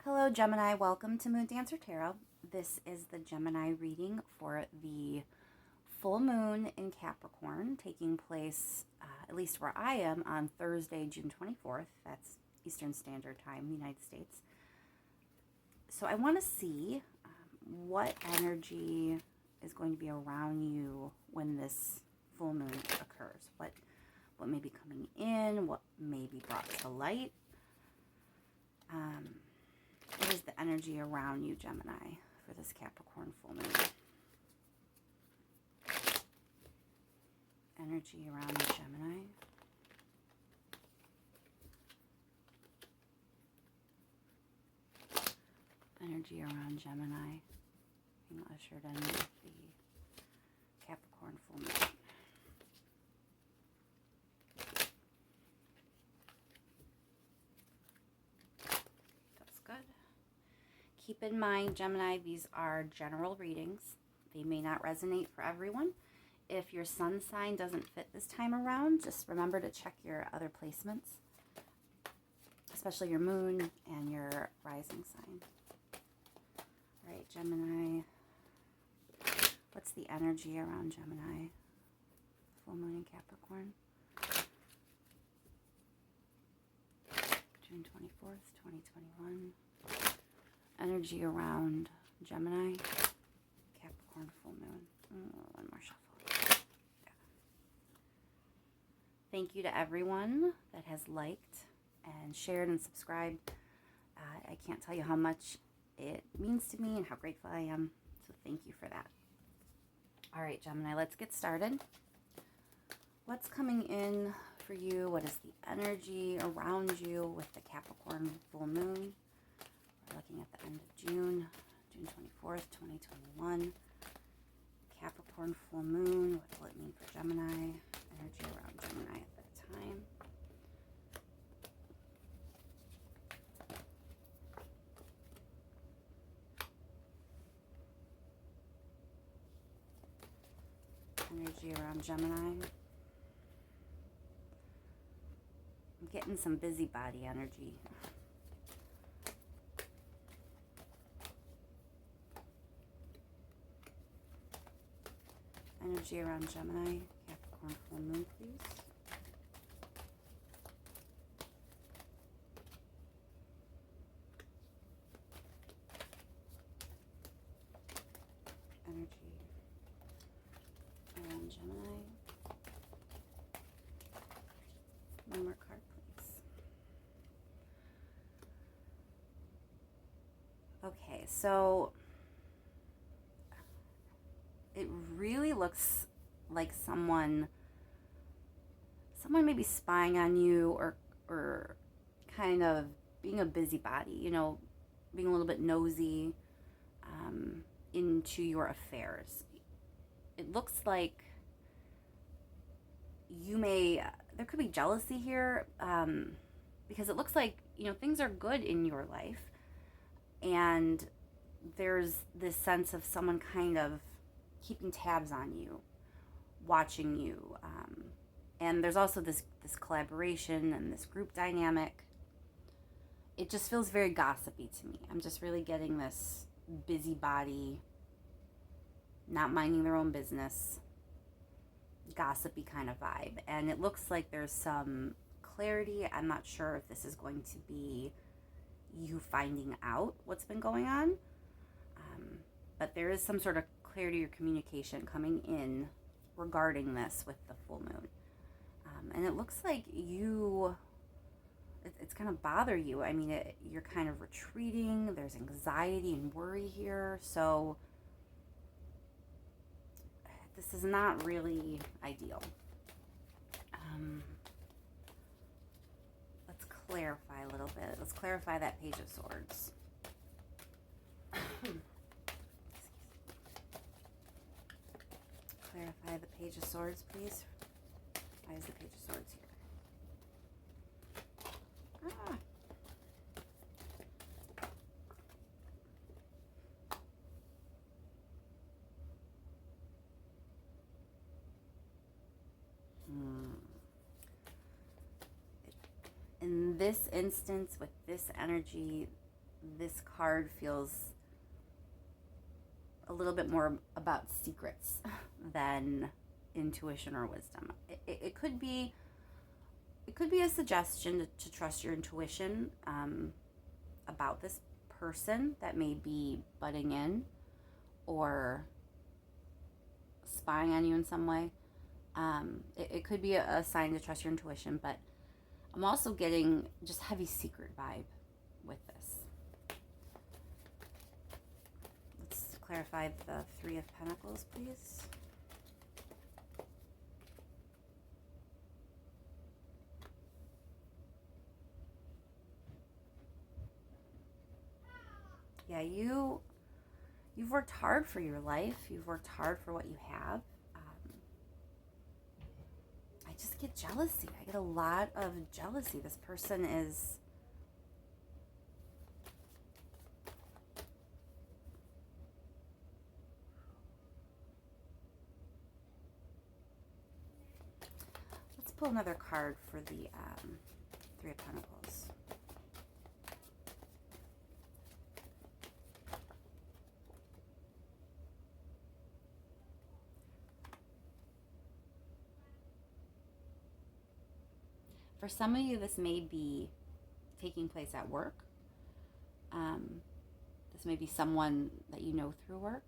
Hello Gemini, welcome to Moon Dancer Tarot. This is the Gemini reading for the full moon in Capricorn taking place, at least where I am, on Thursday, June 24th. That's Eastern Standard Time, United States. So I want to see what energy is going to be around you when this full moon occurs. What may be coming in, what may be brought to light. What is the energy around you, Gemini, for this Capricorn full moon? Energy around you, Gemini. Energy around Gemini being ushered in with the Capricorn full moon. That's good. Keep in mind, Gemini, these are general readings. They may not resonate for everyone. If your sun sign doesn't fit this time around, just remember to check your other placements, especially your moon and your rising sign. All right, Gemini. What's the energy around Gemini? Full moon in Capricorn. June 24th, 2021. Energy around Gemini, Capricorn full moon. One more shuffle. Yeah. Thank you to everyone that has liked and shared and subscribed. I can't tell you how much it means to me and how grateful I am. So thank you for that. All right, Gemini, let's get started. What's coming in for you? What is the energy around you with the Capricorn full moon? We're looking at the end of June 24th, 2021. Capricorn full moon. What will it mean for Gemini? Energy around Gemini at that time. Energy around Gemini. I'm getting some busybody energy. Energy around Gemini, Capricorn full moon, please. Energy around Gemini. One more card, please. Okay, so it really looks like someone may be spying on you or kind of being a busybody, you know, being a little bit nosy into your affairs. It looks like there could be jealousy here because it looks like, you know, things are good in your life and there's this sense of someone kind of keeping tabs on you, watching you, and there's also this collaboration and this group dynamic. It just feels very gossipy to me. I'm just really getting this busybody, not minding their own business, gossipy kind of vibe, and it looks like there's some clarity. I'm not sure if this is going to be you finding out what's been going on, but there is some sort of clarity or communication coming in regarding this with the full moon. And it looks like it's going to bother you. I mean, you're kind of retreating. There's anxiety and worry here. So this is not really ideal. Let's clarify a little bit. Let's clarify that Page of Swords. Clarify the Page of Swords, please. Why is the Page of Swords here? In this instance, with this energy, this card feels a little bit more about secrets than intuition or wisdom. It could be a suggestion to trust your intuition about this person that may be butting in or spying on you in some way. It could be a sign to trust your intuition, but I'm also getting just heavy secret vibe with this. Let's clarify the Three of Pentacles, please. Yeah, you've worked hard for your life. You've worked hard for what you have. I just get jealousy. I get a lot of jealousy. This person is let's pull another card for the Three of Pentacles. For some of you, this may be taking place at work. This may be someone that you know through work.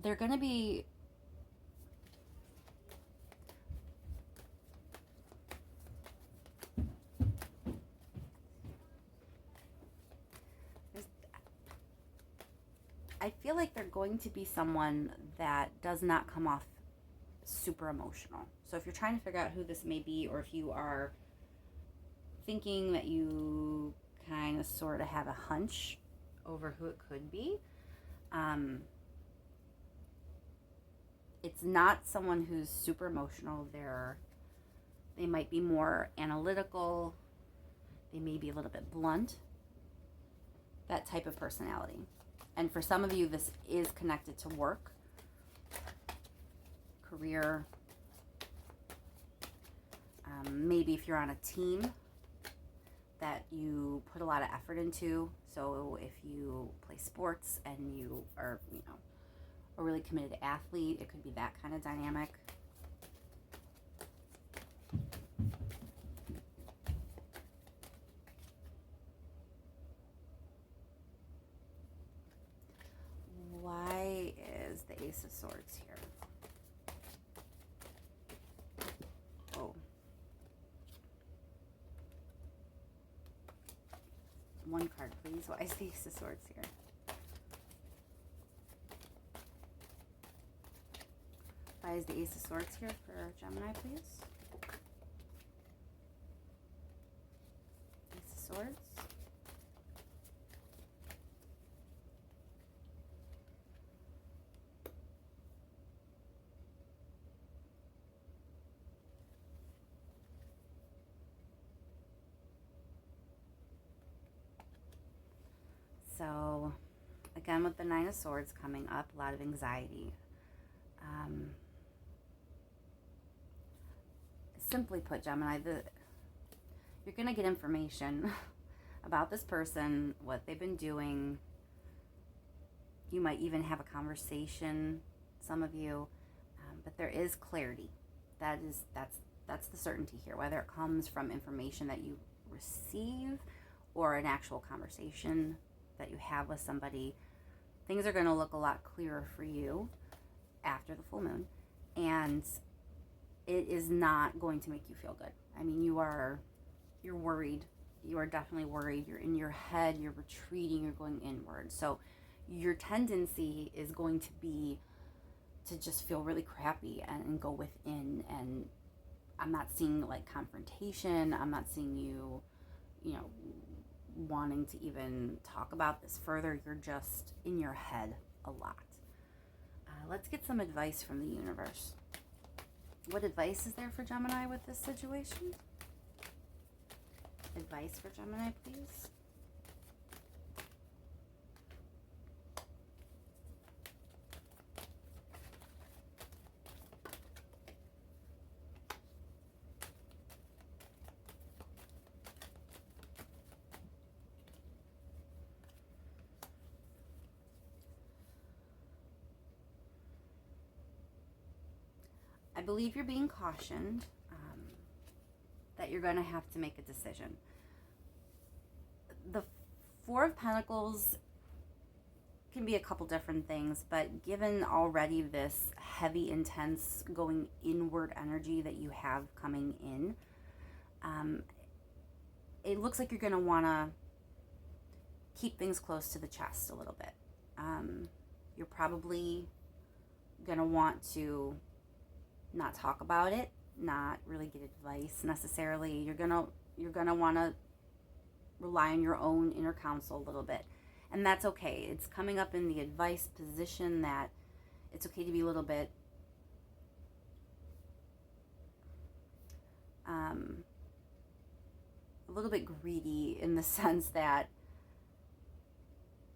They're going to be I feel like they're going to be someone that does not come off super emotional. So if you're trying to figure out who this may be, or if you are thinking that you kind of sort of have a hunch over who it could be, it's not someone who's super emotional. They might be more analytical. They may be a little bit blunt. That type of personality. And for some of you, this is connected to work, career. Maybe if you're on a team that you put a lot of effort into. So if you play sports and you are, a really committed athlete, it could be that kind of dynamic. Why is the Ace of Swords here? Oh. One card, please. Why is the Ace of Swords here? Why is the Ace of Swords here for Gemini, please? Ace of Swords. So, again, with the Nine of Swords coming up, a lot of anxiety. Simply put, Gemini, you're going to get information about this person, what they've been doing. You might even have a conversation, some of you, but there is clarity. That's the certainty here, whether it comes from information that you receive or an actual conversation that you have with somebody. Things are going to look a lot clearer for you after the full moon, and it is not going to make you feel good. I mean, you're worried. You are definitely worried. You're in your head, you're retreating, you're going inward. So your tendency is going to be to just feel really crappy and go within. And I'm not seeing like confrontation. I'm not seeing you, wanting to even talk about this further. You're just in your head a lot. Let's get some advice from the universe. What advice is there for Gemini with this situation? Advice for Gemini, please. I believe you're being cautioned that you're going to have to make a decision. The Four of Pentacles can be a couple different things, but given already this heavy, intense, going inward energy that you have coming in, it looks like you're going to want to keep things close to the chest a little bit. You're probably going to want to not talk about it, not really get advice necessarily. You're gonna want to rely on your own inner counsel a little bit, and that's okay. It's coming up in the advice position that it's okay to be a little bit greedy, in the sense that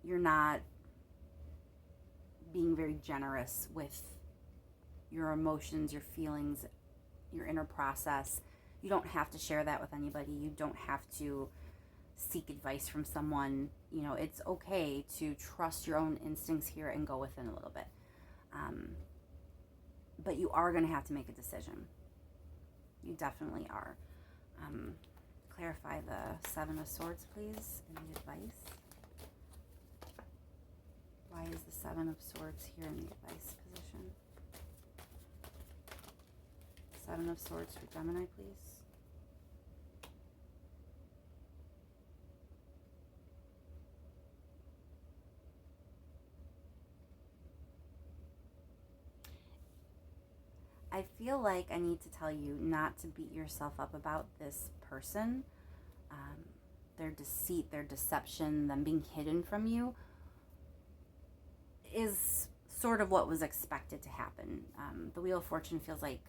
you're not being very generous with your emotions, your feelings, your inner process. You don't have to share that with anybody. You don't have to seek advice from someone. You know, it's okay to trust your own instincts here and go within a little bit. But you are going to have to make a decision. You definitely are. Clarify the Seven of Swords, please, in the advice. Why is the Seven of Swords here in the advice position? Seven of Swords for Gemini, please. I feel like I need to tell you not to beat yourself up about this person. Their deceit, their deception, them being hidden from you is sort of what was expected to happen. The Wheel of Fortune feels like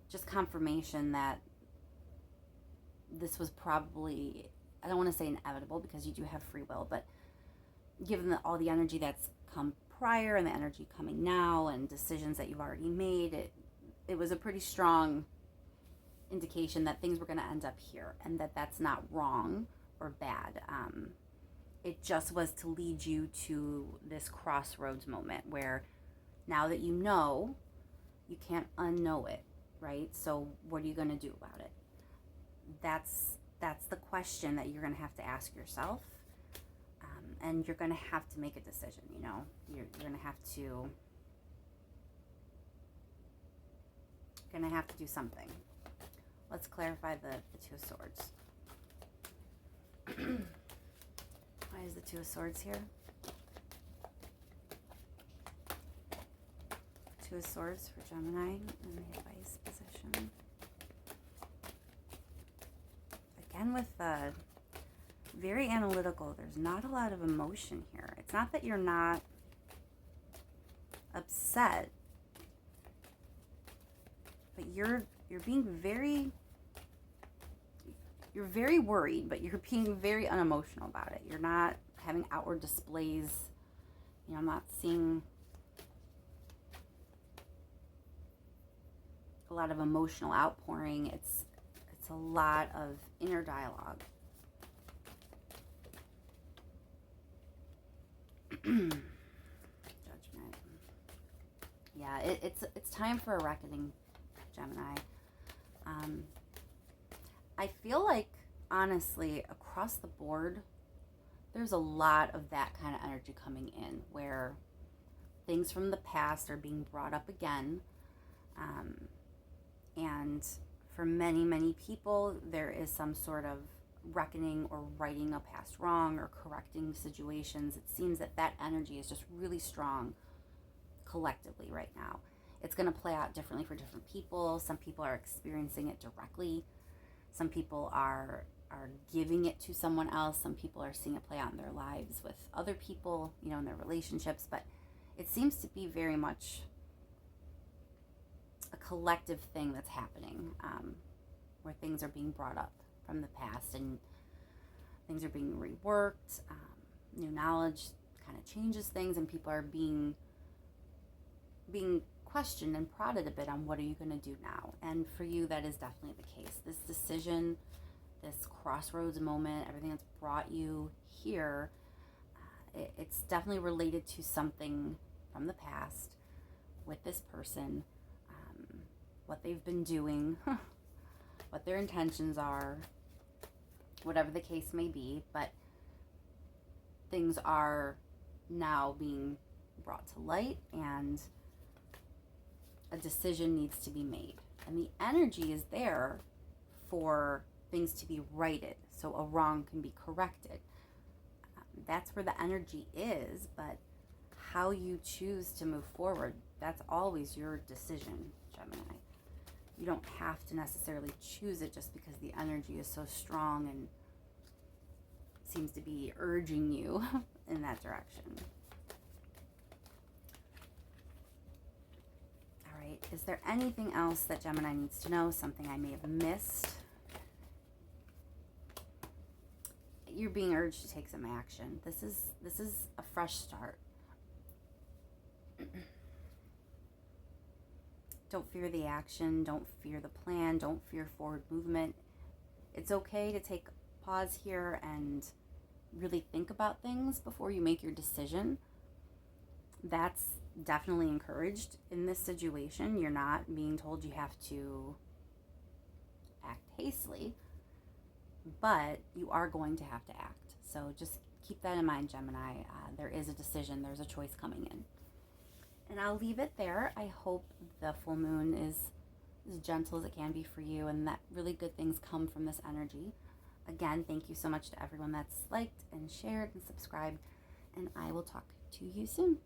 just confirmation that this was probably, I don't want to say inevitable because you do have free will, but given all the energy that's come prior and the energy coming now and decisions that you've already made, it was a pretty strong indication that things were going to end up here, and that's not wrong or bad. It just was to lead you to this crossroads moment where now that you know, you can't unknow it, right? So what are you going to do about it? That's the question that you're going to have to ask yourself, and you're going to have to make a decision. You know, you're going to have to do something. Let's clarify the Two of Swords. Why is the Two of Swords here? Two of Swords for Gemini in the advice position. Again with the very analytical, there's not a lot of emotion here. It's not that you're not upset, but you're being very worried, but you're being very unemotional about it. You're not having outward displays. You know, I'm not seeing a lot of emotional outpouring. It's a lot of inner dialogue. Judgment. Yeah, it's time for a reckoning, Gemini. I feel like, honestly, across the board, there's a lot of that kind of energy coming in, where things from the past are being brought up again. And for many, many people, there is some sort of reckoning or righting a past wrong or correcting situations. It seems that energy is just really strong collectively right now. It's going to play out differently for different people. Some people are experiencing it directly. Some people are giving it to someone else. Some people are seeing it play out in their lives with other people, you know, in their relationships. But it seems to be very much a collective thing that's happening, where things are being brought up from the past and things are being reworked. New knowledge kind of changes things, and people are being questioned and prodded a bit on what are you going to do now. And for you, that is definitely the case. This decision, this crossroads moment, everything that's brought you here, it's definitely related to something from the past with this person, what they've been doing, what their intentions are, whatever the case may be, but things are now being brought to light and a decision needs to be made. And the energy is there for things to be righted, so a wrong can be corrected. That's where the energy is, but how you choose to move forward, that's always your decision, Gemini. You don't have to necessarily choose it just because the energy is so strong and seems to be urging you in that direction. All right, is there anything else that Gemini needs to know? Something I may have missed? You're being urged to take some action. This is a fresh start. Don't fear the action. Don't fear the plan. Don't fear forward movement. It's okay to take a pause here and really think about things before you make your decision. That's definitely encouraged in this situation. You're not being told you have to act hastily, but you are going to have to act. So just keep that in mind, Gemini. There is a decision. There's a choice coming in. And I'll leave it there. I hope the full moon is as gentle as it can be for you and that really good things come from this energy. Again, thank you so much to everyone that's liked and shared and subscribed. And I will talk to you soon.